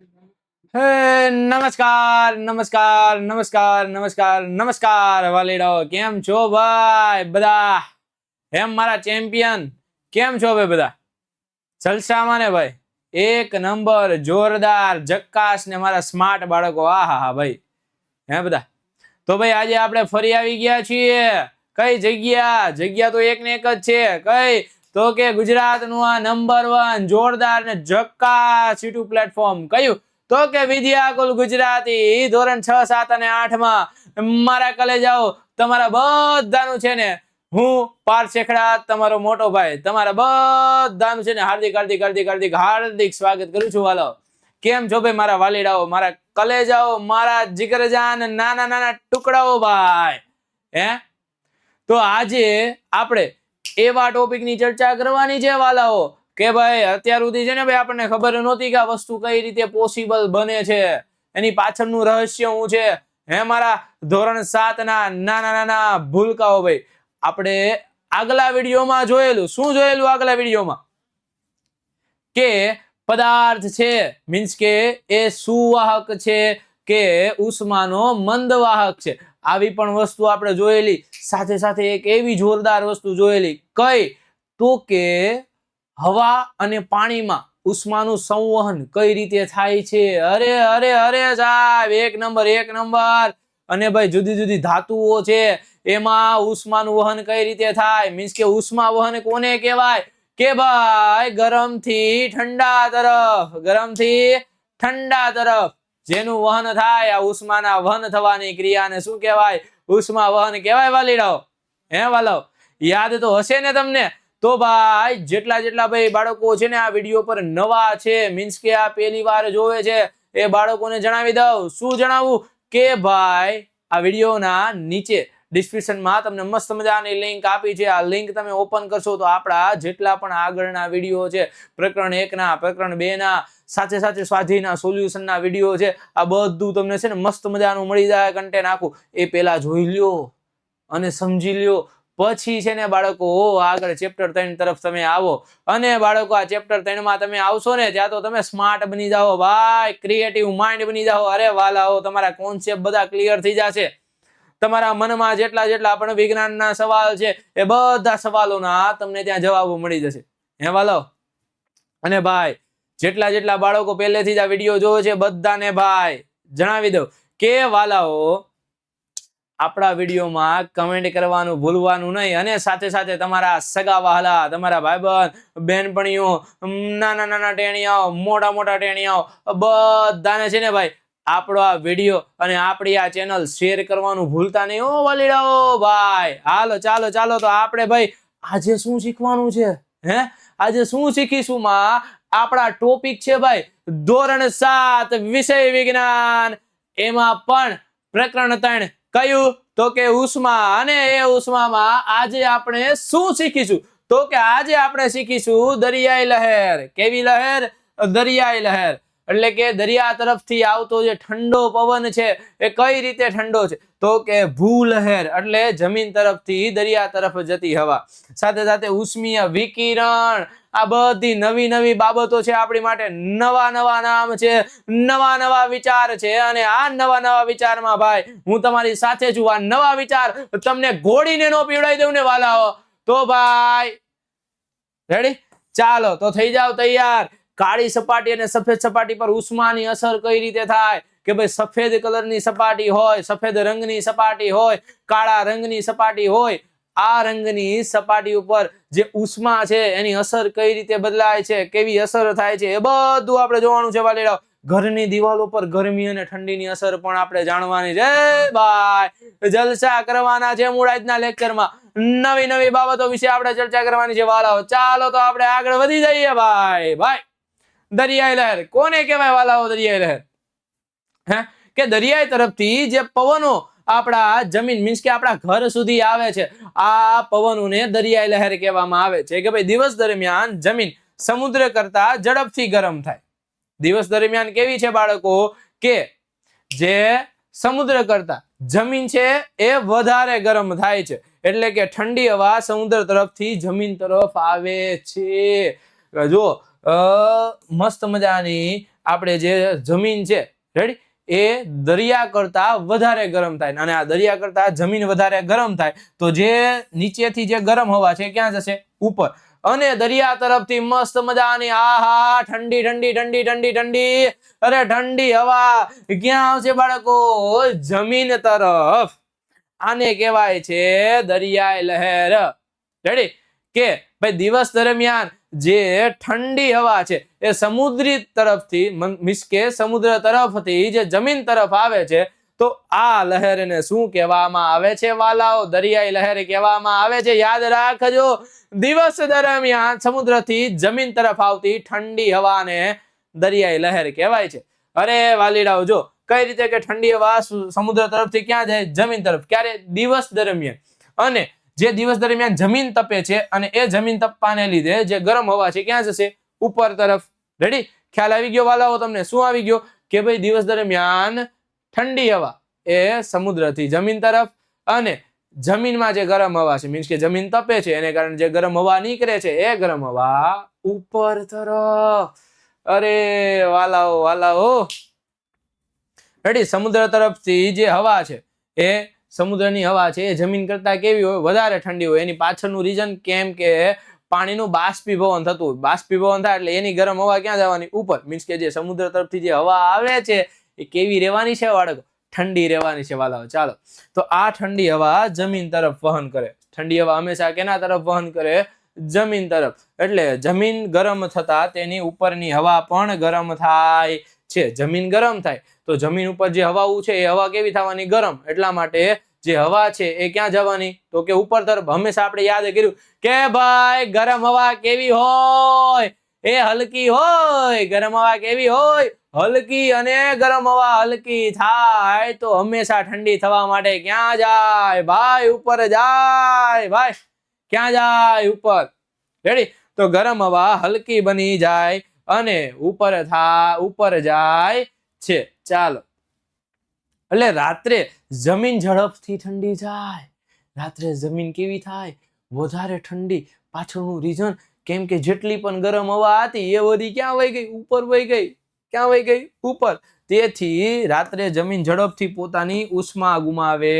નમસ્કાર નમસ્કાર નમસ્કાર નમસ્કાર નમસ્કાર વાલીડો, કેમ છો ભાઈ બધા? એમ મારા ચેમ્પિયન કેમ છો ભાઈ બધા? જલસામાં ને ભાઈ? એક નંબર, જોરદાર, જક્કાસ ને મારા સ્માર્ટ બાળકો. આહા ભાઈ, હે બધા? તો ભાઈ આજે આપણે ફરી આવી ગયા છીએ. કઈ જગ્યા? જગ્યા તો એક ને એક જ છે. કઈ? તો કે ગુજરાતનું આ નંબર 1 જોરદાર ને જક્કાસ યુટ્યુબ પ્લેટફોર્મ. કયું? તો કે વિદ્યાકુલ ગુજરાતી ધોરણ 6, 7 અને 8 માં મારા કલેજાઓ તમારા બધાનું છે ને હું પાર્થ શેખડા, તમારો મોટો ભાઈ, તમારા બધાનું છે ને હાર્દિક હાર્દિક હાર્દિક હાર્દિક હાર્દિક સ્વાગત કરું છું. વાલો, કેમ છો ભાઈ મારા વાલીડાઓ, મારા કલેજાઓ, મારા જીગરજાન નાના નાના ટુકડાઓ ભાઈ? હે તો આજે આપણે એવા ટોપિક ની ચર્ચા કરવાની છે વાલાઓ કે ભાઈ અત્યાર સુધી છે ને ભાઈ આપણને ખબર નહોતી કે આ વસ્તુ કઈ રીતે પોસિબલ બને છે, એની પાછળનું રહસ્ય શું છે. હે મારા ધોરણ 7 ના નાના નાના ભૂલકાઓ ભાઈ, આપણે આગલા વિડીયોમાં જોયેલું. શું જોયેલું આગલા વિડીયોમાં? કે પદાર્થ છે મીન્સ કે એ સુવાહક છે કે ઉષ્માનો મંદવાહક છે. આવી પણ વસ્તુ આપણે જોયેલી. સાથે સાથે એક એવી જોરદાર વસ્તુ જોયેલી. કઈ? તો કે હવા અને પાણીમાં ઉષ્માનું સંવહન કઈ રીતે થાય છે. અરે અરે અરે સાહેબ, એક નંબર એક નંબર. અને ભાઈ જુદી જુદી ધાતુઓ છે એમાં ઉષ્માનું વહન કઈ રીતે થાય, મીન્સ કે ઉષ્મા વહન કોને કહેવાય? કે ભાઈ ગરમ થી ઠંડા તરફ, ગરમ થી ઠંડા તરફ જેનું વહન થાય, આ ઉષ્માના વહન થવાની ક્રિયાને શું કહેવાય? ઉષ્મા વહન કહેવાય વાલીડાઓ. હે વાલો, યાદ તો હશે ને તમને? તો ભાઈ જેટલા ભાઈ બાળકો છે ને આ વિડીયો પર નવા છે, મીન્સ કે આ પહેલી વાર જોવે છે, એ બાળકોને જણાવી દઉં. શું જણાવું? કે ભાઈ આ વિડીયોના નીચે ડિસ્ક્રિપ્શનમાં તમને મસ્ત મજાની લિંક આપી છે. આ લિંક તમે ઓપન કરશો તો આપણા જેટલા પણ આગળના વિડીયો છે, પ્રકરણ 1 ના, પ્રકરણ 2 ના, સાથે સાથે સ્વાધ્યાયના સોલ્યુશનના વિડીયો છે, આ બધું તમને છે ને મસ્ત મજાનું મળી જાય કન્ટેન્ટ આખું. એ પેલા જોઈ લ્યો અને સમજી લ્યો, પછી છે ને બાળકો આગળ ચેપ્ટર 3 તરફ તમે આવો. અને બાળકો આ ચેપ્ટર 3 માં તમે આવશો ને ત્યાં તો તમે સ્માર્ટ બની જાઓ ભાઈ, ક્રિએટિવ માઇન્ડ બની જાઓ. અરે વાલાઓ, તમારા કોન્સેપ્ટ બધા ક્લિયર થઈ જશે. તમારા મનમાં જેટલા પણ વિજ્ઞાનના સવાલ છે એ બધા સવાલોના તમને ત્યાં જવાબો મળી જશે. હે વાલો, અને ભાઈ જેટલા બાળકો પહેલેથી જ આ વિડીયો જોવે છે બધાને ભાઈ જણાવી દઉં કે વાલાઓ આપણા વિડીયોમાં કમેન્ટ કરવાનું ભૂલવાનું નહીં. અને સાથે સાથે તમારા સગા વહાલા, તમારા ભાઈબંધ, બહેનપણીઓ, નાના નાના ટેણિયાઓ, મોટા મોટા ટેણિયાઓ બધાને છે ને ભાઈ આપણો આ વિડીયો અને આપણી આ ચેનલ શેર કરવાનું ભૂલતા નહીં હો વાલીડાઓ ભાઈ. હાલો ચાલો ચાલો, તો આપણે ભાઈ આજે શું શીખવાનું છે? હે આજે શું શીખીશું? માં આપણા ટોપિક છે ભાઈ ધોરણ 7 વિષય વિજ્ઞાન, એમાં પણ પ્રકરણ 3. કયું? તો કે ઉષ્મા. અને એ ઉષ્મામાં આજે આપણે શું શીખીશું? તો કે આજે આપણે શીખીશું દરિયાઈ લહેર. કેવી લહેર? દરિયાઈ લહેર. એટલે કે દરિયા તરફથી આવતો જે ઠંડો પવન છે એ કઈ રીતે ઠંડો છે? તો કે ભૂલહેર, એટલે જમીન તરફથી દરિયા તરફ જતી હવા. સાથે સાથે ઉષ્મીય વિકિરણ. આ બધી નવી નવી બાબતો છે આપણી માટે. નવા નવા નામ છે, નવા નવા વિચાર છે, અને આ નવા નવા વિચારમાં ભાઈ હું તમારી સાથે છું. આ નવા વિચાર તમને ઘોડીને નો પીવડાવી દઉં ને વાલાઓ, તો ભાઈ રેડી? ચાલો તો થઈ જાવ તૈયાર. કાળી સપાટી અને સફેદ સપાટી પર ઉષ્માની અસર કઈ રીતે થાય? કે ભાઈ સફેદ કલરની સપાટી હોય, સફેદ રંગની સપાટી હોય, કાળા રંગની સપાટી હોય, આ રંગની સપાટી ઉપર જે ઉષ્મા છે એની અસર કઈ રીતે બદલાય છે, કેવી અસર થાય છે, એ બધું આપણે જોવાનું છે વાલીડાઓ. ઘરની દિવાલો પર ગરમી અને ઠંડીની અસર પણ આપણે જાણવાની છે ભાઈ. જલસા કરવાના છે મૂળાજના લેક્ચરમાં. નવી નવી બાબતો વિશે આપણે ચર્ચા કરવાની છે વાલાઓ. ચાલો તો આપણે આગળ વધી જઈએ ભાઈ. ભાઈ દરિયાઈ લહેર કોને કહેવાય વાલાઓ? દરિયાઈ લહેર હે કે દરિયાઈ તરફથી જે પવનો આપણા જમીન મીન્સ કે આપણા ઘર સુધી આવે છે, આ પવનોને દરિયાઈ લહેર કહેવામાં આવે છે. કે ભાઈ દિવસ દરમિયાન જમીન સમુદ્ર કરતા ઝડપથી ગરમ થાય. દિવસ દરમિયાન કેવી છે બાળકો? કે જે સમુદ્ર કરતા જમીન છે એ વધારે ગરમ થાય છે. એટલે કે ઠંડી હવા સમુદ્ર તરફથી જમીન તરફ આવે છે. જો મસ્ત મજાની આપણે જે જમીન છે રેડી એ દરિયા કરતા વધારે ગરમ થાય અને આ દરિયા કરતા જમીન વધારે ગરમ થાય તો જે નીચેથી જે ગરમ હવા છે ક્યાં જશે ઉપર અને દરિયા તરફથી મસ્ત મજાની આહા ઠંડી ઠંડી ઠંડી ઠંડી ઠંડી અરે ઠંડી હવા ક્યાં આવશે બાળકો જમીન તરફ આને કહેવાય છે દરિયાઈ લહેર રેડી કે ભાઈ દિવસ દરમિયાન જે ઠંડી હવા છે એ સમુદ્રી તરફથી મીન્સ કે સમુદ્ર તરફથી જે જમીન તરફ આવે છે તો આ લહેરને શું કહેવામાં આવે છે વાલાઓ દરિયાઈ લહેર કહેવામાં આવે છે યાદ રાખજો દિવસ દરમિયાન સમુદ્રથી જમીન તરફ આવતી ઠંડી હવાને દરિયાઈ લહેર કહેવાય છે અરે વાલીડાઓ જો કઈ રીતે કે ઠંડી હવા સમુદ્ર તરફથી ક્યાં જાય જમીન તરફ ક્યારે દિવસ દરમિયાન અને જે દિવસ દરમિયાન જમીન તપે છે અને એ જમીન તપવાને લીધે જે ગરમ હવા છે ક્યાં જશે ઉપર તરફ રેડી ખ્યાલ આવી ગયો વાલાઓ તમને શું આવી ગયો કે ભાઈ દિવસ દરમિયાન ઠંડી હવા એ સમુદ્રથી જમીન તરફ અને જમીનમાં જે ગરમ હવા છે મીન્સ કે જમીન તપે છે એને કારણે જે ગરમ હવા નીકળે છે એ ગરમ હવા ઉપર તરફ અરે વાલાઓ વાલાઓ રેડી સમુદ્ર તરફથી જે હવા છે એ સમુદ્રની હવા છે એ જમીન કરતા કેવી હોય વધારે ઠંડી હોય એની પાછળનું રીઝન કેમ કે પાણીનું બાષ્પીભવન થતું હોય બાષ્પીભવન થાય એટલે એની ગરમ હવા ક્યાં જવાની ઉપર મીન્સ કે જે સમુદ્ર તરફથી જે હવા આવે છે એ કેવી રહેવાની છે બાળકો ઠંડી રહેવાની છે વાલાઓ ચાલો તો આ ઠંડી હવા જમીન તરફ વહન કરે ઠંડી હવા હંમેશા કેના તરફ વહન કરે જમીન તરફ એટલે જમીન ગરમ થતા તેની ઉપરની હવા પણ ગરમ થાય છે જમીન ગરમ થાય તો જમીન ઉપર જે હવાઓ છે એ હવા કેવી થવાની ગરમ એટલા માટે જે હવા છે એ ક્યાં જવાની તો કે ઉપર તરફ હંમેશા આપણે યાદ કર્યું કે ભાઈ ગરમ હવા કેવી હોય એ હલકી હોય ગરમ હવા કેવી હોય હલકી અને ગરમ હવા હલકી થાય તો હંમેશા ઠંડી થવા માટે ક્યાં જાય ભાઈ ઉપર જાય ભાઈ ક્યાં જાય ઉપર રેડી તો ગરમ હવા હલકી બની જાય અને ઉપર જાય છે ચાલો એટલે રાત્રે જમીન ઝડપથી ઠંડી જાય રાત્રે જમીન કેવી થાય વધારે ઠંડી પાછળનું રીઝન કેમ કે જેટલી પણ ગરમ હવા હતી એ બધી ક્યાં વહી ગઈ ઉપર વહી ગઈ ક્યાં વહી ગઈ ઉપર તેથી રાત્રે જમીન ઝડપથી પોતાની ઉષ્મા ગુમાવે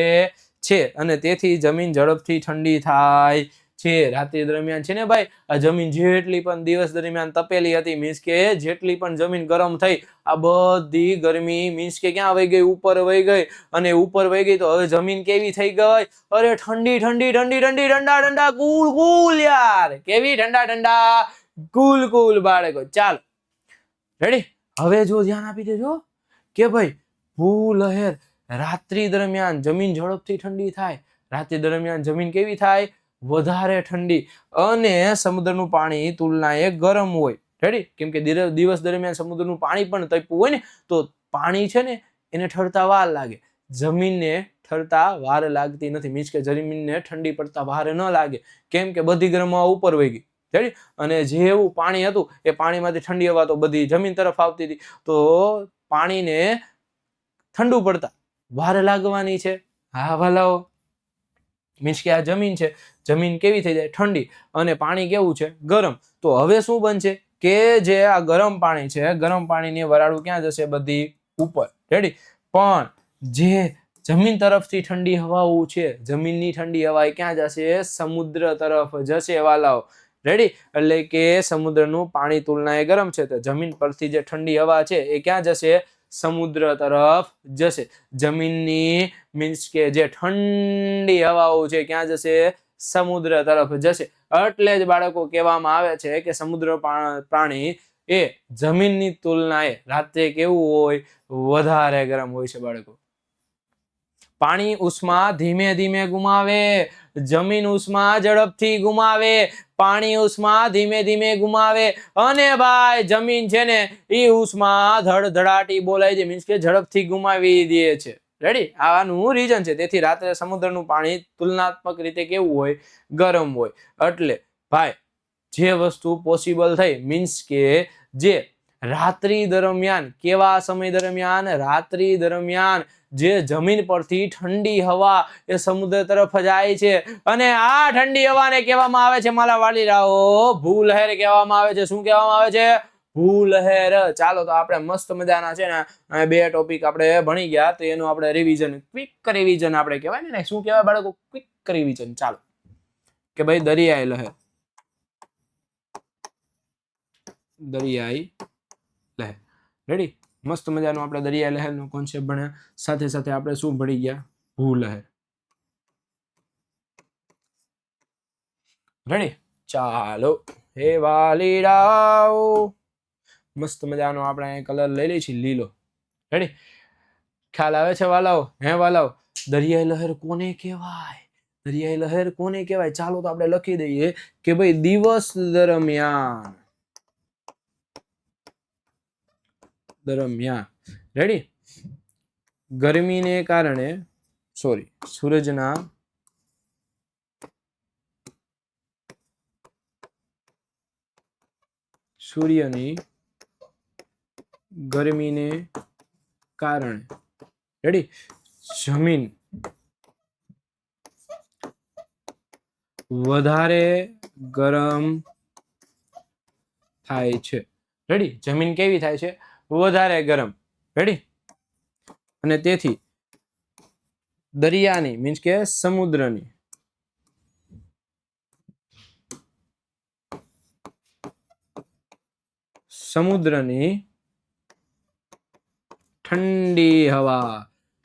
છે અને તેથી જમીન ઝડપથી ઠંડી થાય છે રાત્રિ દરમિયાન છે ને ભાઈ આ જમીન જેટલી પણ દિવસ દરમિયાન તપેલી હતી મીન્સ કે જેટલી પણ જમીન ગરમ થઈ આ બધી ગરમી મીન્સ કે ક્યાં વહી ગઈ ઉપર વહી ગઈ અને ઉપર વહી ગઈ તો હવે જમીન કેવી થઈ ગઈ અરે ઠંડી ઠંડી ઠંડી ઠંડી ઠંડા ઠંડા કુલ કુલ યાર કેવી ઠંડા ઠંડા કુલ કુલ બાળકો ચાલો રેડી હવે જો ધ્યાન આપી દેજો કે ભાઈ ભૂલહેર રાત્રિ દરમિયાન જમીન ઝડપથી ઠંડી થાય રાત્રિ દરમિયાન જમીન કેવી થાય વધારે ઠંડી અને સમુદ્રનું પાણી તુલનાએ ગરમ હોય રેડી કેમ કે દિવસ દરમિયાન સમુદ્રનું પાણી પણ તપ્યું હોય ને તો પાણી છે ને એને ઠરતા વાર લાગે જમીનને ઠરતા વાર લાગતી નથી મીન્સ કે જમીનને ઠંડી પડતા વાર ન લાગે કેમ કે બધી ગરમ હવા ઉપર વહી ગઈ રેડી અને જેવું પાણી હતું એ પાણીમાંથી ઠંડી હવા તો બધી જમીન તરફ આવતી હતી તો પાણીને ઠંડુ પડતા વાર લાગવાની છે હા વાલાઓ મીન્સ કે આ જમીન છે જમીન કેવી થઈ જાય ઠંડી અને પાણી કેવું છે ગરમ તો હવે શું બનશે કે જે આ ગરમ પાણી છે ગરમ પાણીની વરાળું ક્યાં જશે બધી ઉપર રેડી પણ જે જમીન તરફથી ઠંડી હવાઓ છે જમીનની ઠંડી હવા ક્યાં જશે સમુદ્ર તરફ જશે વાલાઓ રેડી એટલે કે સમુદ્રનું પાણી તુલનાએ ગરમ છે તો જમીન પરથી જે ઠંડી હવા છે એ ક્યાં જશે સમુદ્ર તરફ જશે જમીનની મીન્સ કે જે ઠંડી હવાઓ છે ક્યાં જશે સમુદ્ર તરફ જશે એટલે જ બાળકો કહેવામાં આવે છે કે સમુદ્ર પાણી એ જમીનની તુલનાએ રાત્રે કેવું હોય વધારે ગરમ હોય છે બાળકો પાણી ઉષ્મા ધીમે ધીમે ગુમાવે જમીન ઉષ્મા ઝડપથી ગુમાવે પાણી ઉષ્મા ધીમે ધીમે ગુમાવે અને ભાઈ જમીન છે ને એ ઉષ્મા ધડધડાટી બોલાય છે મીન્સ કે ઝડપથી ગુમાવી દે છે રેડી આનું રીઝન છે તેથી રાત્રે સમુદ્રનું પાણી તુલનાત્મક રીતે કેવું હોય ગરમ હોય એટલે ભાઈ જે વસ્તુ પોસિબલ થઈ મીન્સ કે જે રાત્રિ દરમિયાન કેવા સમય દરમિયાન રાત્રિ દરમિયાન જે જમીન પરથી ઠંડી હવા એ સમુદ્ર તરફ જાય છે અને આ ઠંડી હવાને કહેવામાં આવે છે મારા વાલીરાઓ ભૂલહેર કહેવામાં આવે છે શું કહેવામાં આવે છે ભૂલહેર. ચાલો તો આપણે મસ્ત મજાના છે ને બે ટોપિક આપણે ભણી ગયા, તો એનું આપણે રિવિઝન, ક્વિક રિવિઝન આપણે કહેવાય ને, શું કહેવાય બાળકો? Quick revision. ચાલો કે ભાઈ દરિયાઈ લહેર, દરિયાઈ લહેર. રેડી? મસ્ત મજાનું આપણે દરિયાઈ લહેરનો કોન્સેપ્ટ ભણ્યા, સાથે સાથે આપણે શું ભણી ગયા? ભૂલહેર. રેડી? ચાલો હે વાલીડાઓ, મસ્ત મજાનો આપણે કલર લઈ લઈએ છીએ લીલો. રેડી? ખ્યાલ આવે છે વાલાઓ? હે વાલાઓ, દરિયાઈ લહેર કોને કહેવાય? દરિયાઈ લહેર કોને કહેવાય? ચાલો તો આપણે લખી દઈએ કે ભાઈ દિવસ દરમિયાન, રેડી, ગરમીને કારણે, સોરી, સૂર્યની ગરમીને કારણે, રેડી, જમીન વધારે ગરમ થાય છે. રેડી? જમીન કેવી થાય છે? વધારે ગરમ. રેડી? અને તેથી દરિયાની મીન્સ કે સમુદ્રની ઠંડી હવા,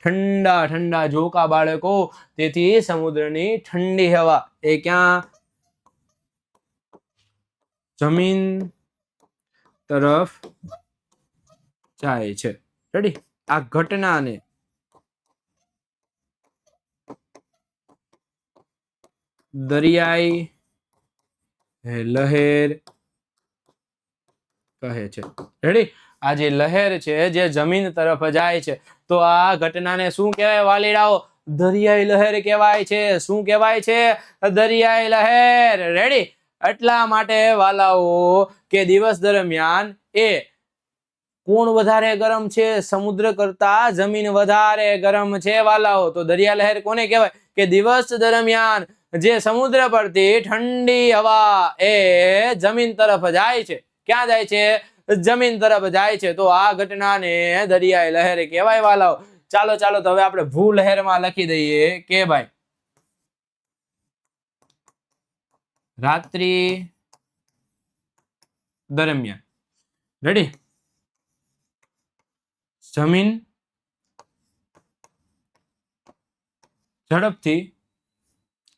ઠંડા ઠંડા જોકા બાળકો, તેથી સમુદ્રની ઠંડી હવા એ ક્યાં? જમીન તરફ જાય છે. રેડી? આ ઘટનાને દરિયાઈ લહેર કહે છે. રેડી? આ જે લહેર છે જે જમીન તરફ જાય છે, તો આ ઘટનાને શું કહેવાય વાલીડાઓ? દરિયાઈ લહેર કહેવાય છે. શું કહેવાય છે? દરિયાઈ લહેર. રેડી? એટલા માટે વાલાઓ કે દિવસ દરમિયાન એ કોણ વધારે ગરમ છે? સમુદ્ર કરતા જમીન વધારે ગરમ છે વાલાઓ. તો દરિયા લહેર કોને કહેવાય? કે દિવસ દરમિયાન જે સમુદ્ર પરથી ઠંડી હવા એ જમીન તરફ જાય છે. ક્યાં જાય છે? જમીન તરફ જાય છે. તો આ ઘટનાને દરિયાઈ લહેર કહેવાય વાલાઓ. ચાલો ચાલો તો હવે આપણે ભૂ લહેરમાં લખી દઈએ કે ભાઈ રાત્રિ દરમિયાન, રેડી, જમીન ઝડપથી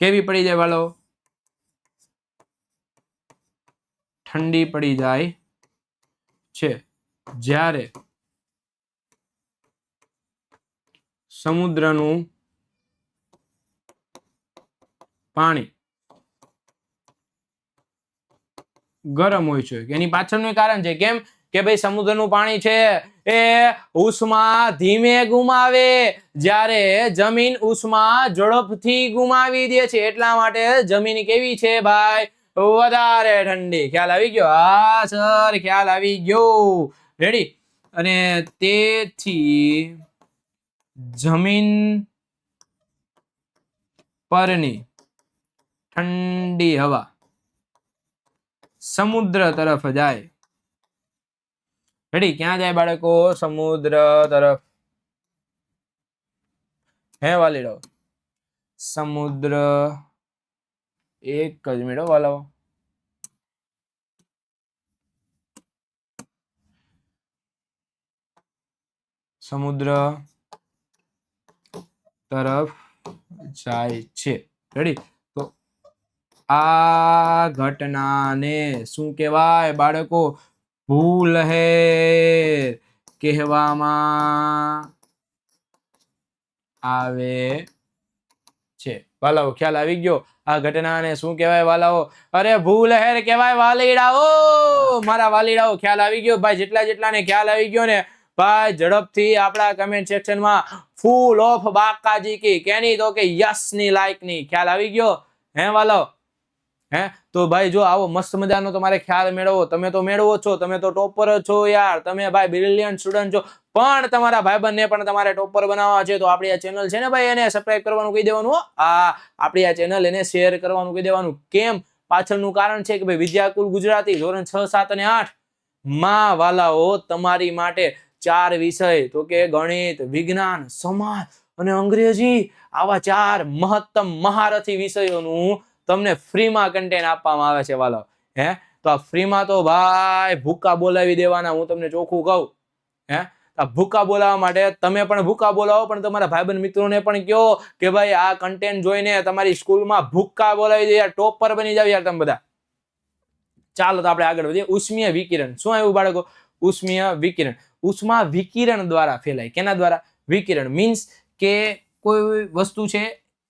કેવી પડી જાય વાલો? ઠંડી પડી જાય છે. જ્યારે સમુદ્રનું પાણી ગરમ હોય છે. એની પાછળનું કારણ છે. કેમ? કે ભાઈ સમુદ્રનું પાણી છે એ ઉષ્મા ધીમે ગુમાવે, જ્યારે જમીન ઉષ્મા ઝડપથી ગુમાવી દે છે. એટલા માટે જમીન કેવી છે ભાઈ? વધારે ઠંડી. ખ્યાલ આવી ગયો? હા સર, ખ્યાલ આવી ગયો. રેડી? અને તેથી જમીન પરની ઠંડી હવા સમુદ્ર તરફ જાય. રેડી? ક્યાં જાય બાળકો? સમુદ્ર તરફ. હે વાલીડો, સમુદ્ર, એક જ મિનિટ વાલો, સમુદ્ર તરફ જાય છે. રેડી? તો આ ઘટનાને શું કહેવાય બાળકો? ભૂલહેર કહેવામાં આવે છે. વાલાઓ ખ્યાલ આવી ગયો? આ ઘટનાને શું કહેવાય વાલાઓ? અરે ભૂલહેર કહેવાય વાલીડાઓ. મારા વાલીડાઓ ખ્યાલ આવી ગયો? ભાઈ જેટલાને ખ્યાલ આવી ગયો ને ભાઈ ઝડપથી આપણા કમેન્ટ સેક્શનમાં ફૂલ ઓફ બાકાજી કી કેની? તો કે યસ ની લાઈક ની. ખ્યાલ આવી ગયો? હે વાલો? હે તો ભાઈ જો આવો મસ્ત મજાનો તમારે ખ્યાલ મેળવો. તમે તો મેળવો છો, તમે તો ટોપર છો યાર, તમે ભાઈ બ્રિલિયન્ટ સ્ટુડન્ટ છો, પણ તમારા ભાઈબંધને પણ તમારે ટોપર બનાવવા છે તો આપણી આ ચેનલ છે ને ભાઈ એને સબસ્ક્રાઇબ કરવાનું કહી દેવાનું. આપણી આ ચેનલ એને શેર કરવાનું કહી દેવાનું. કેમ? પાછળનું કારણ છે કે ભાઈ વિદ્યાકુલ ગુજરાતી ધોરણ 6, 7 અને 8 માં વાલાઓ તમારી માટે 4 વિષય તો કે ગણિત, વિજ્ઞાન, સમાજ અને અંગ્રેજી આવા 4 મહત્તમ મહારથી વિષયોનું તમને ફ્રીમાં કન્ટેન્ટ આપવામાં આવે છે વાલાઓ. તો આ ફ્રીમાં તો ભાઈ ભૂકા બોલાવી દેવાના, હું તમને ચોખ્ખું કહું. આ ભૂકા બોલાવવા માટે તમે પણ ભૂકા બોલાવો, પણ તમારા ભાઈબંધ મિત્રોને પણ કહો કે ભાઈ આ કન્ટેન્ટ જોઈને તમારી સ્કૂલમાં ભૂકા બોલાવી દે યાર, ટોપર બની જાવ યાર તમે બધા. ચાલો તો આપણે આગળ વધીએ. ઉષ્મીય વિકિરણ શું આવ્યું બાળકો? ઉષ્મીય વિકિરણ. ઉષ્મા વિકિરણ દ્વારા ફેલાય. કેના દ્વારા? વિકિરણ મીન્સ કે કોઈ વસ્તુ છે,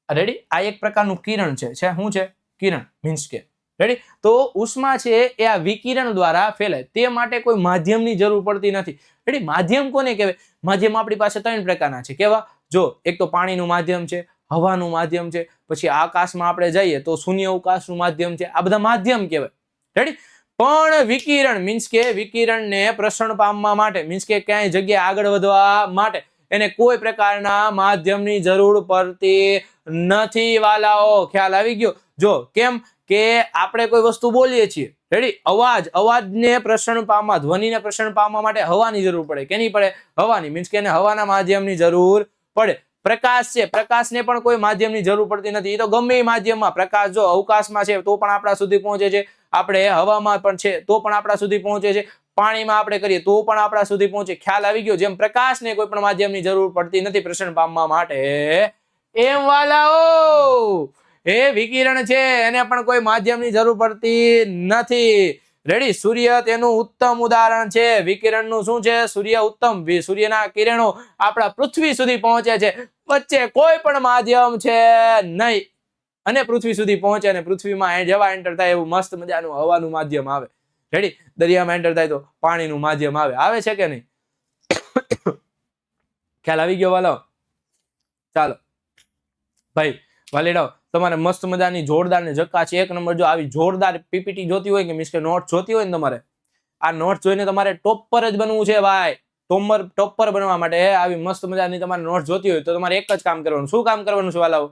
રેડી, આ એક પ્રકારનું કિરણ છે. શું છે? કિરણ મીન્સ કે રેડી. તો ઉષ્મા છે એ આ વિકિરણ દ્વારા ફેલાય, તે માટે કોઈ માધ્યમની જરૂર પડતી નથી. રેડી. માધ્યમ કોને કહેવાય? માધ્યમ આપણી પાસે 3 પ્રકારના છે. કેવા? જો એક તો પાણીનું માધ્યમ છે, હવાનું માધ્યમ છે, પછી આકાશમાં આપણે જઈએ તો શૂન્ય અવકાશનું માધ્યમ છે. આ બધા માધ્યમ કહેવાય. રેડી. પણ વિકિરણ મીન્સ કે વિકિરણને પ્રસરણ પામવા માટે મીન્સ કે ક્યાંય જગ્યાએ આગળ વધવા માટે એને કોઈ પ્રકારના માધ્યમની જરૂર પડતી નથી વાલાઓ. ખ્યાલ આવી ગયો? જો કેમ કે આપણે કોઈ વસ્તુ બોલીએ છીએ, રેડી, અવાજને પ્રસરણ પામવા, ધ્વનિને પ્રસરણ પામવા માટે હવાની જરૂર પડે. કેની પડે? હવાની. મીન્સ કે એને હવાના માધ્યમની જરૂર પડે. પ્રકાશ છે, પ્રકાશને પણ કોઈ માધ્યમની જરૂર પડતી નથી. એ તો ગમે માધ્યમમાં, પ્રકાશ જો અવકાશમાં છે તો પણ આપણા સુધી પહોંચે છે, આપણે હવામાં પણ છે તો પણ આપણા સુધી પહોંચે છે, પાણીમાં આપણે કરીએ તો પણ આપણા સુધી પહોંચે. ખ્યાલ આવી ગયો? જેમ પ્રકાશને કોઈ પણ માધ્યમની જરૂર પડતી નથી પ્રસરણ પામવા માટે, એમ વાલાઓ એ વિકિરણ છે એને પણ કોઈ માધ્યમની જરૂર પડતી નથી. રેડી. સૂર્ય તેનું ઉત્તમ ઉદાહરણ છે. વિકિરણનું શું છે? સૂર્ય ઉત્તમ. સૂર્યના કિરણો આપણા પૃથ્વી સુધી પહોંચે છે, વચ્ચે કોઈ પણ માધ્યમ છે નહીં, અને પૃથ્વી સુધી પહોંચે અને પૃથ્વીમાં જેવા એન્ટર થાય એવું મસ્ત મજાનું હવાનું માધ્યમ આવે. રેડી. દરિયામાં એન્ટર થાય તો પાણીનું માધ્યમ આવે છે કે નહીં? ખ્યાલ આવી ગયો વાલો? ચાલો ભાઈ વાલીડાઓ, તમારે મસ્ત મજાની જોરદાર ને જક્કાશ 1 નંબર જો આવી જોરદાર પીપીટી જોતી હોય કે મીન્સ કે નોટ જોતી હોય ને, તમારે આ નોટ જોઈને તમારે ટોપર જ બનવું છે ભાઈ. ટોપર બનવા માટે આવી મસ્ત મજાની તમારે નોટ જોતી હોય તો તમારે એક જ કામ કરવાનું. શું કામ કરવાનું છે વાલાઓ?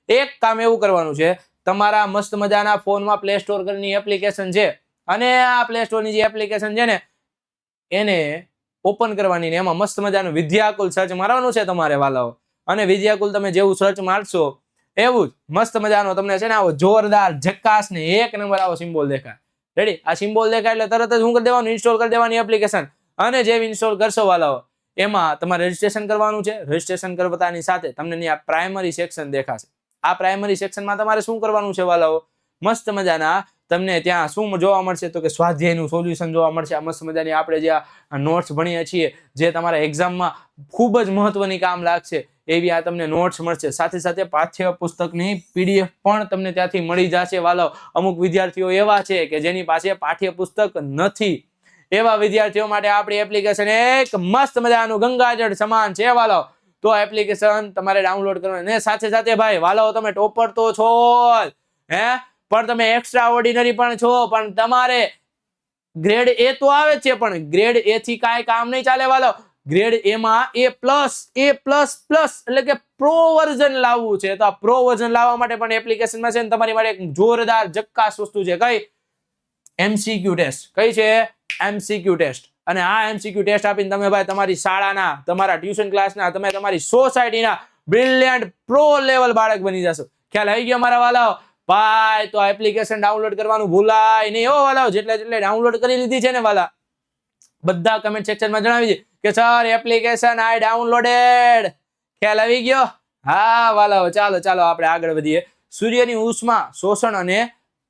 એક કામ એવું કરવાનું છે, તમારા મસ્ત મજાના ફોનમાં પ્લે સ્ટોર ની એપ્લિકેશન છે, અને આ પ્લે સ્ટોર ની જે એપ્લિકેશન છે ને એને ઓપન કરવાની ને એમાં મસ્ત મજાનું વિદ્યાકુલ સર્ચ મારવાનું છે તમારે વાલાઓ. અને વિદ્યાકુલ તમે જેવું સર્ચ મારશો એવું જ મસ્ત મજાનો તમને છે ને આવો જોરદાર જક્કાસ ને 1 નંબર આવો સિમ્બોલ દેખાય. રેડી. આ સિમ્બોલ દેખાય એટલે તરત જ શું કરી દેવાનું? ઇન્સ્ટોલ કરી દેવાની એપ્લિકેશન. અને જેમ ઇન્સ્ટોલ કરશો વાલાઓ એમાં તમારે રજીસ્ટ્રેશન કરવાનું છે. રજીસ્ટ્રેશન કરતાની સાથે તમને આ પ્રાઇમરી સેક્શન દેખાશે. આ પ્રાઇમરી સેક્શનમાં તમારે શું કરવાનું છે વાલાઓ? મસ્ત મજાના તમને ત્યાં શું જોવા મળશે તો કે સ્વાધ્યાયનું સોલ્યુશન જોવા મળશે. આ મસ્ત મજાની આપણે જે આ નોટ્સ ભણીએ છીએ, જે તમારા એક્ઝામમાં ખૂબ જ મહત્વની કામ લાગશે એવી આ તમને નોટ્સ મળશે. સાથે સાથે પાઠ્ય પુસ્તકની પીડીએફ પણ તમને ત્યાંથી મળી જશે વાલાઓ. અમુક વિદ્યાર્થીઓ એવા છે કે જેની પાસે પાઠ્ય પુસ્તક નથી, એવા વિદ્યાર્થીઓ માટે આપણી એપ્લિકેશન એક મસ્ત મજાનું ગંગાજળ સમાન છે વાલાઓ. તો એપ્લિકેશન તમારે ડાઉનલોડ કરવાની. ને સાથે સાથે ભાઈ વાલાઓ તમે ટોપર તો છો પણ તમે એક્સ્ટ્રા ઓર્ડિનરી પણ છો, પણ તમારે ગ્રેડ એ તો આવે છે, પણ ગ્રેડ એ થી કાંઈ કામ નહીં ચાલે વાલાઓ. ગ્રેડ એ માં A++ એટલે કે પ્રો વર્ઝન લાવવું છે. તો આ પ્રો વર્ઝન લાવવા માટે પણ એપ્લિકેશનમાં છે ને તમારી માટે એક જોરદાર જક્કાસ વસ્તુ છે. કઈ? MCQ test. કઈ છે? MCQ test. અને આ MCQ ટેસ્ટ આપીને તમે ભાઈ તમારી શાળાના, તમારા ટ્યુશન ક્લાસના, તમે તમારી સોસાયટીના બ્રિલિયન્ટ પ્રો લેવલ બાળક બની જશો. ખ્યાલ આવી ગયો મારા વાલાઓ? ભાઈ તો એપ્લિકેશન ડાઉનલોડ કરવાનું ભૂલાય નહીં હો વાલાઓ. જેટલે ડાઉનલોડ કરી લીધી છે ને વાલા, બધા કમેન્ટ સેક્શનમાં જણાવી દે કે સર એપ્લિકેશન આઈ ડાઉનલોડેડ. ખ્યાલ આવી ગયો? હા વાલાઓ. ચાલો આપણે આગળ વધીએ. સૂર્યની ઉષ્મા શોષણ અને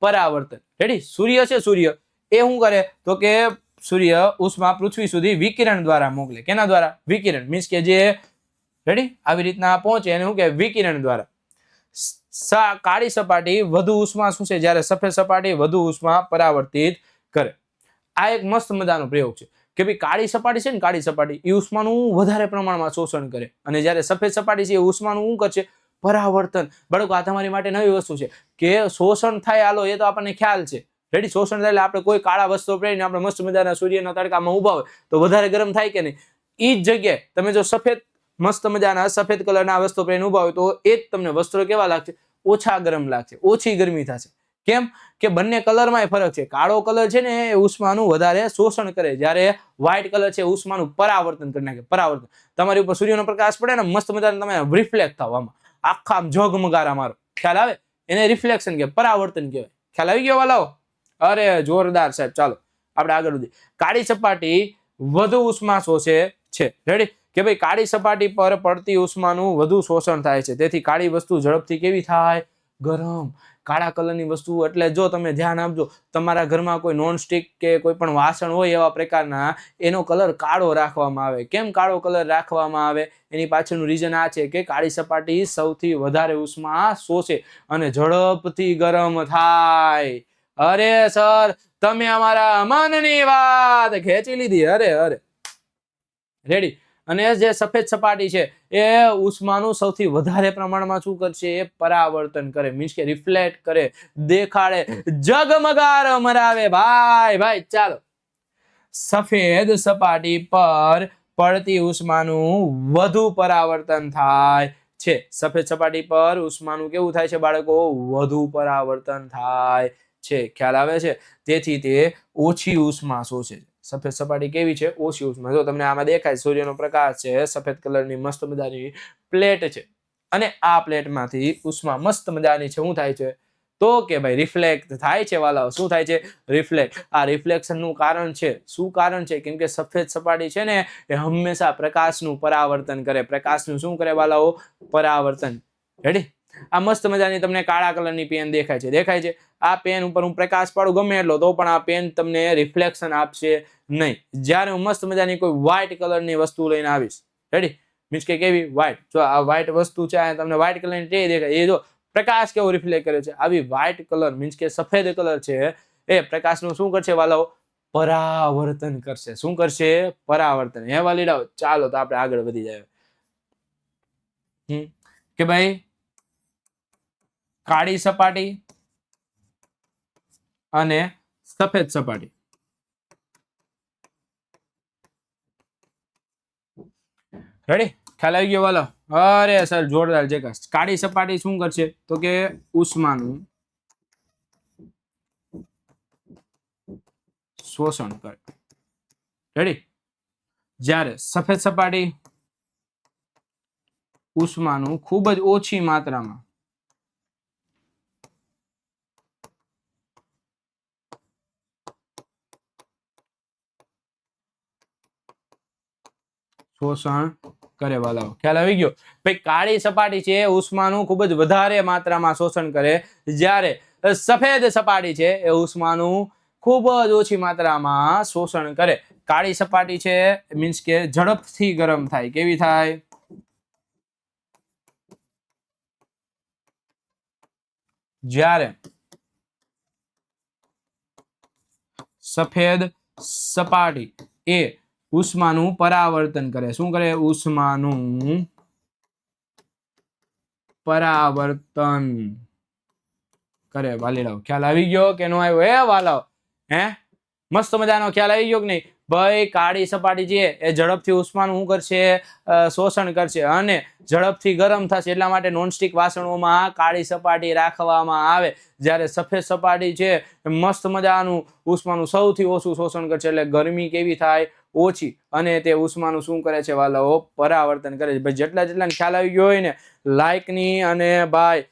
પરાવર્તન. રેડી. સૂર્ય છે, સૂર્ય એ શું કરે તો કે સૂર્ય ઉષ્મા પૃથ્વી સુધી વિકિરણ દ્વારા મોકલે. કેના દ્વારા? વિકિરણ મીન્સ કે જે રેડી આવી રીતના પહોંચે એને શું કહેવાય? વિકિરણ દ્વારા. કાળી સપાટી વધુ ઉષ્મા શું છે? જ્યારે સફેદ સપાટી વધુ ઉષ્મા પરાવર્તિત કરે. આ એક મસ્ત મજાનો પ્રયોગ છે કે ભાઈ કાળી સપાટી છે ને, કાળી સપાટી એ ઉષ્માનું વધારે પ્રમાણમાં શોષણ કરે, અને જ્યારે સફેદ સપાટી છે એ ઉષ્માનું શું કરશે? પરાવર્તન. બાળકો આ તમારી માટે નવી વસ્તુ છે કે શોષણ થાય. હાલો એ તો આપણને ખ્યાલ છે. રેડી. શોષણ થાય એટલે આપણે કોઈ કાળા વસ્ત્રો પહેરીને આપણે મસ્ત મજાના સૂર્યના તડકામાં ઉભા હોય તો વધારે ગરમ થાય કે નહીં? એ જ જગ્યાએ તમે જો સફેદ મસ્ત મજાના સફેદ કલરના વસ્ત્રો પહેરીને ઉભા હોય તો એ જ તમને વસ્ત્રો કેવા લાગશે? ઓછા ગરમ લાગશે, ઓછી ગરમી થશે. કેમ કે બંને કલરમાં ફરક છે. કાળો કલર છે ને એ ઉષ્માનું વધારે શોષણ કરે, જ્યારે વ્હાઇટ કલર છે ઉષ્માનું પરાવર્તન કરી નાખે. પરાવર્તન, તમારી ઉપર સૂર્યનો પ્રકાશ પડે ને મસ્ત મજાનો તમે રિફ્લેક્ટ થાવ, આમાં આખા ઝગમગારા મારો, ખ્યાલ આવે? એને રિફ્લેક્શન કે પરાવર્તન કહેવાય. ખ્યાલ આવી ગયો વાલાઓ? અરે જોરદાર સાહેબ. ચાલો આપણે આગળ વધીએ. કાળી સપાટી વધુ ઉષ્મા શોષે છે. રેડી? કે ભાઈ કાળી સપાટી પર પડતી ઉષ્માનું વધુ શોષણ થાય છે, તેથી કાળી વસ્તુ ઝડપથી કેવી થાય? ગરમ. કાળા કલરની વસ્તુ એટલે જો તમે ધ્યાન આપજો, તમારા ઘરમાં કોઈ નોનસ્ટિક કે કોઈ પણ વાસણ હોય એવા પ્રકારના, એનો કલર કાળો રાખવામાં આવે. કેમ કાળો કલર રાખવામાં આવે? એની પાછળનું રીઝન આ છે કે કાળી સપાટી સૌથી વધારે ઉષ્મા શોષે અને ઝડપથી ગરમ થાય. અરે સર, તમે અમારા મનની વાત ખેંચી લીધી. અરે રેડી. અને જે સફેદ સપાટી છે એ ઉષ્માનું સૌથી વધારે પ્રમાણમાં શું કરશે? એ પરાવર્તન કરે, મીન્સ કે રિફ્લેક્ટ કરે, દેખાડે, ઝગમગાર મરાવે. ભાઈ ચાલો. સફેદ સપાટી પર પડતી ઉષ્માનું વધુ પરાવર્તન થાય છે. સફેદ સપાટી પર ઉષ્માનું કેવું થાય છે બાળકો? વધુ પરાવર્તન થાય છે. ખ્યાલ આવે છે? તેથી તે ઓછી ઉષ્મા શોષે છે. સફેદ સપાટી કેવી છે? ઓછી ઉષ્મા. જો તમને આમાં દેખાય સૂર્યનો પ્રકાશ છે, સફેદ કલરની મસ્ત મજાની પ્લેટ છે, અને આ પ્લેટમાંથી ઉષ્મા મસ્ત મજાની છે શું થાય છે? તો કે ભાઈ રિફ્લેક્ટ થાય છે વાલાઓ. શું થાય છે? રિફ્લેક્ટ. આ રિફ્લેક્શનનું કારણ છે. શું કારણ છે? કેમ કે સફેદ સપાટી છે ને એ હંમેશા પ્રકાશનું પરાવર્તન કરે. પ્રકાશનું શું કરે વાલાઓ? પરાવર્તન. રેડી? આ મસ્ત મજાની તમને કાળા કલરની પેન દેખાય છે. આ પેન ઉપર હું પ્રકાશ પાડું ગમે એટલો તો પણ આ પેન તમને રિફ્લેક્શન આપશે નહીં. જ્યારે હું મસ્ત મજાની કોઈ વ્હાઇટ કલરની વસ્તુ લઈને આવીશ, રેડી, મીન્સ કે કેવી? વ્હાઇટ. જો આ વ્હાઇટ વસ્તુ છે, તમને વ્હાઇટ કલરની ટ્રે દેખાય, એ જો પ્રકાશ કેવો રિફ્લેક્ટ કરે છે. આવી વ્હાઇટ કલર મીન્સ કે સફેદ કલર છે એ પ્રકાશનું શું કરશે વાલાઓ? પરાવર્તન કરશે. શું કરશે? પરાવર્તન. હે વાલીડાઓ? ચાલો તો આપણે આગળ વધી જાય. કે ભાઈ કાળી સપાટી અને સફેદ સપાટી, રેડી? ખ્યાલ આવી ગયો વાલો? અરે સર જોરદાર છે. કાળી સપાટી શું કરશે? તો કે ઉષ્માનું શોષણ કરે. રેડી? જ્યારે સફેદ સપાટી ઉષ્માનું ખૂબ જ ઓછી માત્રામાં શોષણ કરે વાલાઓ. ખ્યાલ આવી ગયો? ભાઈ કાળી સપાટી છે ઉષ્માનું ખૂબ જ વધારે માત્રામાં શોષણ કરે, જ્યારે સફેદ સપાટી છે એ ઉષ્માનું ખૂબ જ ઓછી માત્રામાં શોષણ કરે. કાળી સપાટી છે મીન્સ કે ઝડપથી ગરમ થાય. કેવી થાય? જ્યારે સફેદ સપાટી એ ઉષ્માનું પરાવર્તન કરે. શું કરે? ઉષ્માનું પરાવર્તન કરે. વાલીડાઓ ખ્યાલ આવી ગયો કે નો આવ્યો? હે વાલાઓ? હે મસ્ત મજાનો ખ્યાલ આવી ગયો કે નહીં? ભાઈ કાળી સપાટી છે એ ઝડપથી ઉષ્માનું શું કરશે? શોષણ કરશે અને ઝડપથી ગરમ થશે. એટલા માટે નોનસ્ટિક વાસણોમાં કાળી સપાટી રાખવામાં આવે. જ્યારે સફેદ સપાટી છે મસ્ત મજાનું ઉષ્માનું સૌથી ઓછું શોષણ કરશે, એટલે ગરમી કેવી થાય? ઓછી. અને તે ઉષ્માનું શું કરે છે વાલાઓ? પરાવર્તન કરે છે. ભાઈ જેટલા ખ્યાલ આવી ગયો હોય ને, લાઈકની અને ભાઈ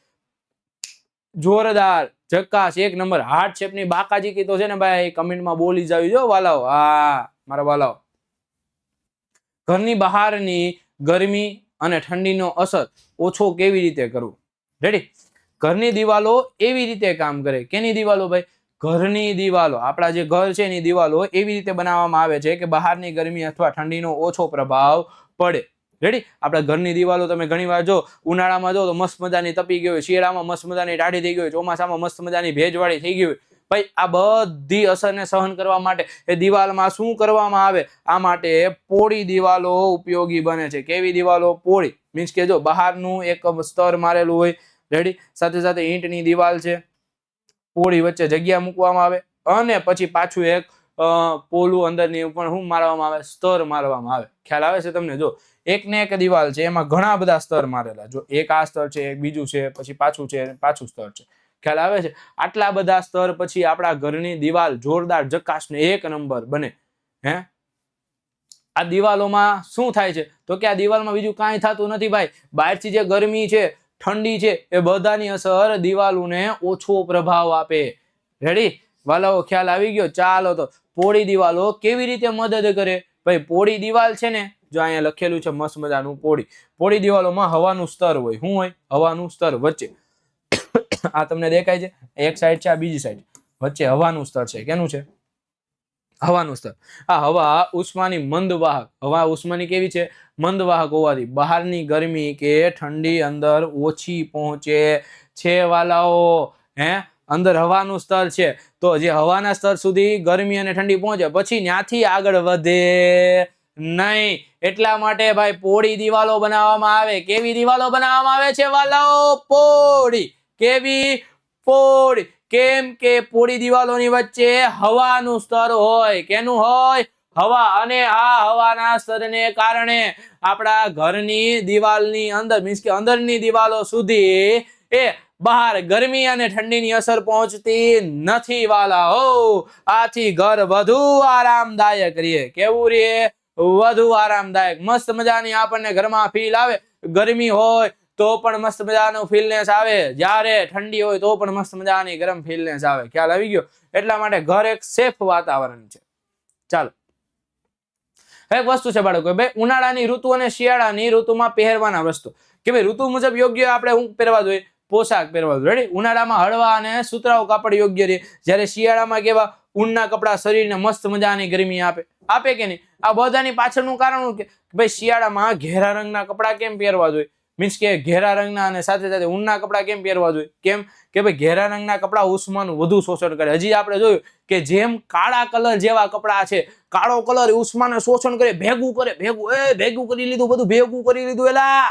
જોરદાર ઝકાસ એક નંબર હાર્ટ શેપની બાકાજી કી તો છે ને ભાઈ કમેન્ટમાં બોલી જાવી જો વાલાઓ. હા મારા વાલાઓ, ઘરની બહારની ગરમી અને ઠંડીનો અસર ઓછો કેવી રીતે કરવું? રેડી? ઘરની દિવાલો એવી રીતે કામ કરે. કેની દિવાલો ભાઈ? ઘરની દિવાલો. આપણા જે ઘર છે એની દિવાલો એવી રીતે બનાવવામાં આવે છે કે બહારની ગરમી અથવા ઠંડીનો ઓછો પ્રભાવ પડે. રેડી? આપણા ઘરની દિવાલો તમે ઘણીવાર જો ઉનાળામાં જો તો મસ્ત મજાની તપી ગઈ હોય, શિયાળામાં મસ્ત મજાની ટાઢી થઈ ગઈ હોય, ચોમાસામાં મસ્ત મજાની ભેજવાળી થઈ ગઈ હોય. ભાઈ આ બધી અસરને સહન કરવા માટે એ દિવાલમાં શું કરવામાં આવે? આ માટે પોળી દિવાલો ઉપયોગી બને છે. કેવી દિવાલો? પોળી. મીન્સ કે જો બહારનું એક સ્તર મારેલું હોય, રેડી, સાથે સાથે ઈંટની દિવાલ છે, પોળી વચ્ચે જગ્યા મૂકવામાં આવે અને પછી પાછું એક પોલું અંદરની પણ શું મારવામાં આવે? સ્તર મારવામાં આવે. ખ્યાલ આવે છે તમને? જો એક ને એક દિવાલ છે એમાં ઘણા બધા સ્તર મારેલા. જો એક આ સ્તર છે, એક બીજું છે, પછી પાછું છે, પાછું સ્તર છે. ખ્યાલ આવે છે? આટલા બધા સ્તર પછી આપણા ઘરની દિવાલ જોરદાર જકાશ ને એક નંબર બને. હે, આ દિવાલોમાં શું થાય છે તો કે આ દિવાલમાં બીજું કાંઈ થતું નથી ભાઈ. બહારથી જે ગરમી છે, ઠંડી છે, એ બધાની અસર દિવાલોને ઓછો પ્રભાવ આપે. રેડી વાલાઓ, ખ્યાલ આવી ગયો? ચાલો તો પોળી દિવાલો કેવી રીતે મદદ કરે? ભાઈ પોળી દિવાલ છે ને, જો અહીંયા લખેલું છે મસ્ત મજાનું પોળી દિવાલોમાં હવાનું સ્તર હોય. શું હોય? હવાનું સ્તર વચ્ચે. આ તમને દેખાય છે? એક સાઈડ છે, આ બીજી સાઈડ, વચ્ચે હવાનું સ્તર છે. કેનું છે? હવાનું સ્તર. આ હવા ઉષ્માની મંદવાહક. હવા ઉષ્માની કેવી છે? મંદવાહક હોવાથી બહારની ગરમી કે ઠંડી અંદર ઓછી પહોંચે છે વાલાઓ. હે, અંદર હવાનું સ્તર છે તો જે હવાના સ્તર સુધી ગરમી અને ઠંડી પહોંચે પછી ત્યાંથી આગળ વધે નહીં. એટલા માટે ભાઈ પોળી દિવાલો બનાવવામાં આવે. કેવી દિવાલો બનાવવામાં આવે છે વાલાઓ? પોળી. કેવી? પોળી. કેમ કે પોળી દિવાલોની વચ્ચે હવાનું સ્તર હોય. કેનું હોય? હવા. અને આ હવાના સ્તરને કારણે આપણા ઘરની દિવાલની અંદર મીન્સ કે અંદરની દિવાલો સુધી એ બહાર ગરમી અને ઠંડીની અસર પહોંચતી નથી વાલાઓ. આથી ઘર વધુ આરામદાયક રહે. કેવું રહે? વધુ આરામદાયક. મસ્ત મજાની આપણને ઘરમાં ફીલ આવે. ગરમી હોય તો પણ મસ્ત મજાનું ફીલનેસ આવે, જ્યારે ઠંડી હોય તો પણ મસ્ત મજાની ગરમ ફીલનેસ આવે. ખ્યાલ આવી ગયો? એટલા માટે ઘર એક સેફ વાતાવરણ છે. ચાલો, એક વસ્તુ છે બાળકો, ભાઈ ઉનાળાની ઋતુ અને શિયાળાની ઋતુમાં પહેરવાના વસ્તુ કે ભાઈ ઋતુ મુજબ યોગ્ય આપણે શું પહેરવા જોઈએ? પોશાક પહેરવા જોઈએ. રેડી? ઉનાળામાં હળવા અને સુતરાઉ કાપડ યોગ્ય રહે, જ્યારે શિયાળામાં કેવા ઊનના કપડા શરીરને મસ્ત મજાની ગરમી આપે કે નહીં? આ બધાની પાછળનું કારણ કે ભાઈ શિયાળામાં ઘેરા રંગના કપડા કેમ પહેરવા જોઈએ? મીન્સ કે ઘેરા રંગના અને સાથે સાથે ઊનના કપડા કેમ પહેરવા જોઈએ? કેમ કે ભાઈ ઘેરા રંગના કપડા ઉષ્માનું વધુ શોષણ કરે. હજી આપણે જોયું કે જેમ કાળા કલર જેવા કપડા છે, કાળો કલર ઉષ્માને શોષણ કરે, ભેગું કરી લીધું, બધું ભેગું કરી લીધું. એલા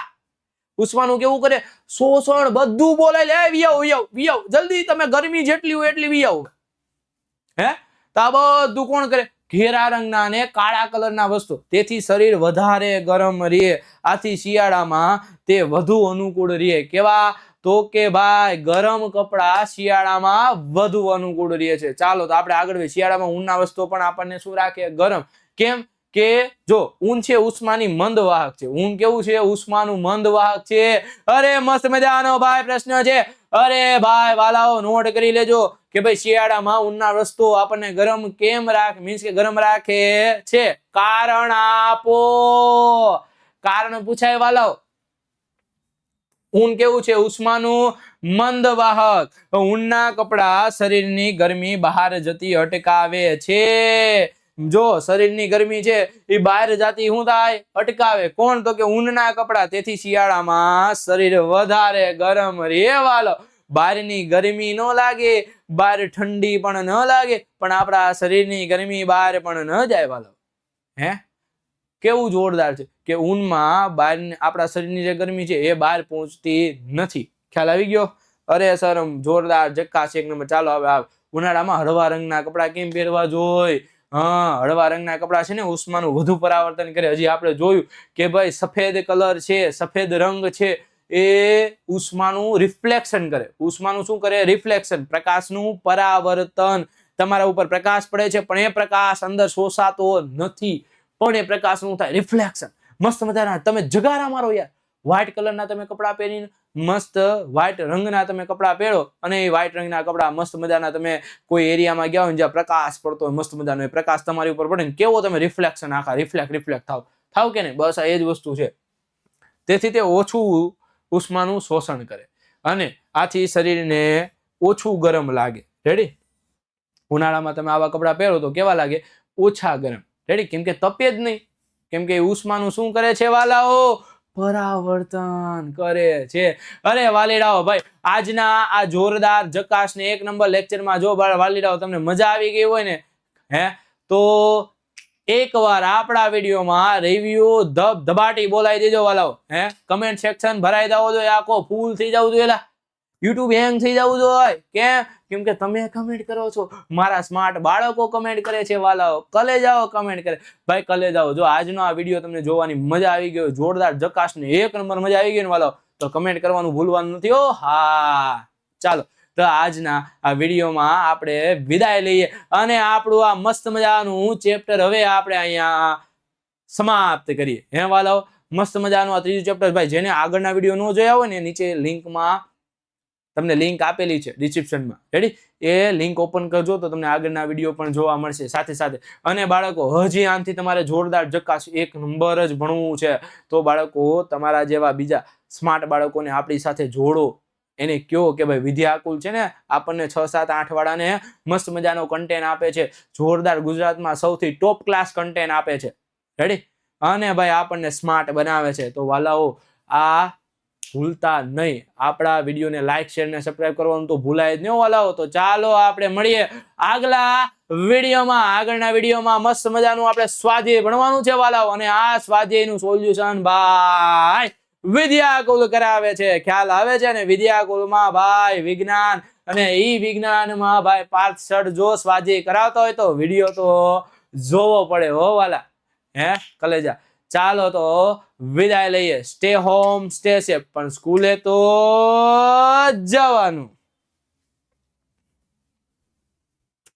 ઉષ્માનું કેવું કરે? શોષણ. બધું બોલે લે વિયાવ જલ્દી, તમે ગરમી જેટલી હોય એટલી વિયાવ. હે, તો આ બધું કોણ કરે? ઘેરા રંગના અને કાળા કલરના વસ્તુ. તેથી શરીર વધારે ગરમ રહે. આથી શિયાળામાં તે વધુ અનુકૂળ રહે. કેવા? તો કે ભાઈ ગરમ કપડા શિયાળામાં વધુ અનુકૂળ રહે છે. ચાલો તો આપણે આગળ વધીએ. શિયાળામાં ઊનના વસ્તુઓ પણ આપણને શું રાખે? ગરમ. કેમ કે જો ઊન છે ઉષ્માની મંદવાહક છે. ઊન કેવું છે? ઉષ્માનું મંદવાહક છે. અરે મસ્ત મજાનો ભાઈ પ્રશ્ન છે. અરે ભાઈ વાલાઓ નોટ કરી લેજો કે ભાઈ શિયાળામાં ઊનના વસ્તુઓ આપણને ગરમ કેમ રાખે? મીન્સ કે ગરમ રાખે છે. કારણ આપો. કારણ પૂછાય વાલાઓ. ઊન કેવું છે? ઉષ્માનું મંદવાહક. ઊનના કપડા શરીરની ગરમી બહાર જતી અટકાવે છે. જો શરીરની ગરમી છે એ બહાર જતી શું થાય? અટકાવે. કોણ? તો કે ઊનના કપડા. તેથી શિયાળામાં શરીર વધારે ગરમ રહેવાલો. બહારની ગરમી ન લાગે, બહાર ઠંડી પણ ન લાગે, પણ આપણા શરીરની ગરમી બહાર પણ ન જાય વાલો. હે, કેવું જોરદાર છે કે ઊનમાં બહાર આપણા શરીરની જે ગરમી છે એ બહાર પહોંચતી નથી. ખ્યાલ આવી ગયો? અરે સર જોરદાર જક્કાસ એક નંબર. ચાલો હવે ઉનાળામાં હળવા રંગના કપડા કેમ પહેરવા જોઈએ? હા, હળવા રંગના કપડા છે ને ઉષ્માનું વધુ પરાવર્તન કરે. હજી આપણે જોયું કે ભાઈ સફેદ કલર છે, સફેદ રંગ છે, એ ઉષ્માનું રિફ્લેક્શન કરે. ઉષ્માનું શું કરે? રિફ્લેક્શન. પ્રકાશનું પરાવર્તન. તમારા ઉપર પ્રકાશ પડે છે પણ એ પ્રકાશ અંદર શોષાતો નથી, પણ એ પ્રકાશ નું થાય રિફ્લેક્શન. મસ્ત મજાના તમે જગારા મારો યાર. વ્હાઈટ કલરના તમે કપડા પહેરીને મસ્ત વ્હાઈટ રંગના તમે કપડા પહેરો અને એ વ્હાઈટ રંગના કપડા મસ્ત મજાના તમે કોઈ એરિયામાં ગયા હોય જ્યાં પ્રકાશ પડતો હોય, મસ્ત મજાનો એ પ્રકાશ તમારી ઉપર પડે ને કેવો તમે રિફ્લેક્શન આખા રિફ્લેક્ટ થાવ કે નહીં? બસ આ એ જ વસ્તુ છે. તેથી તે ઓછું ઉષ્માનું શોષણ કરે અને આથી શરીરને ઓછું ગરમ લાગે. રેડી? ઉનાળામાં તમે આવા કપડા પહેરો તો કેવા લાગે? ઓછા ગરમ. રેડી? કેમ કે તપે જ નહીં. કેમ કે ઉષ્માનું શું કરે છે વાલાઓ? પરાવર્તન કરે છે. અરે વાલીડાઓ ભાઈ આજના આ જોરદાર જકાશ ને એક નંબર લેક્ચરમાં જો વાલીડાઓ તમને મજા આવી ગઈ હોય ને, હે, તો એકવાર આપણા વિડીયોમાં રિવ્યુ ધબાટી બોલાવી દેજો વાલાઓ. હે, કમેન્ટ સેક્શન ભરાઈ જવો જોઈએ, આખો ફૂલ થઈ જવું જોઈએ. યુટ્યુબ હેંગ થઈ જવું જોઈએ. કેમ કે તમે કમેન્ટ કરો છો, મારા સ્માર્ટ બાળકો કમેન્ટ કરે છે વાલાઓ. કલે જાઓ કમેન્ટ કરે ભાઈ, કલે જાઓ. જો આજનો આ વિડીયો તમને જોવાની મજા આવી ગયો, જોરદાર જકાશ ને એક નંબર મજા આવી ગઈ ને વાલાઓ, તો કમેન્ટ કરવાનું ભૂલવાનું નથી. હા ચાલો તો આજના આ વિડીયોમાં આપણે વિદાય લઈએ અને આપણું આ મસ્ત મજાનું ચેપ્ટર હવે આપણે અહીંયા સમાપ્ત કરીએ. હે વાલાઓ, મસ્ત મજાનું આ ત્રીજું ચેપ્ટર. ભાઈ જેને આગળના વિડીયો ન જોયા હોય ને નીચે લિંકમાં તમને લિંક આપેલી છે ડિસ્ક્રિપ્શનમાં, રેડી? એ લિંક ઓપન કરજો તો તમને આગળના વિડીયો પણ જોવા મળશે સાથે સાથે. અને બાળકો હજી આનથી તમારે જોરદાર જકાસ 1 નંબર જ ભણવું છે તો બાળકો તમારા જેવા બીજા સ્માર્ટ બાળકોને આપણી સાથે જોડો. એને કયો કે ભાઈ વિદ્યાકુલ છે ને આપણને 6, 7, 8 વાળાને મસ્ત મજાનો કન્ટેન્ટ આપે છે, જોરદાર ગુજરાતમાં સૌથી ટોપ ક્લાસ કન્ટેન્ટ આપે છે, રેડી? અને ભાઈ આપણને સ્માર્ટ બનાવે છે. તો વાલાઓ આ ભૂલતા નહીં, આપણા વિડીયોને લાઈક શેર ને સબસ્ક્રાઇબ કરવાનું તો ભૂલાય જ નહીં વાલાઓ. તો ચાલો આપણે મળીએ આગલા વિડીયોમાં. આગળના વિડીયોમાં મસ્ત મજાનું આપણે સ્વાધ્યાય ભણવાનું છે વાલાઓ, અને આ સ્વાધ્યાયનું સોલ્યુશન ભાઈ વિદ્યાકુલ કરાવે છે. ખ્યાલ આવે છે ને? વિદ્યાકુલમાં ભાઈ વિજ્ઞાન અને ઈ વિજ્ઞાનમાં ભાઈ પાઠ જો સ્વાધ્યાય કરાવતા હોય તો વિડીયો તો જોવો પડે હો વાલા, હે કલેજા. ચાલો તો વિદાય લઈએ. સ્ટે હોમ સ્ટે સેફ, પણ સ્કૂલે તો જવાનું.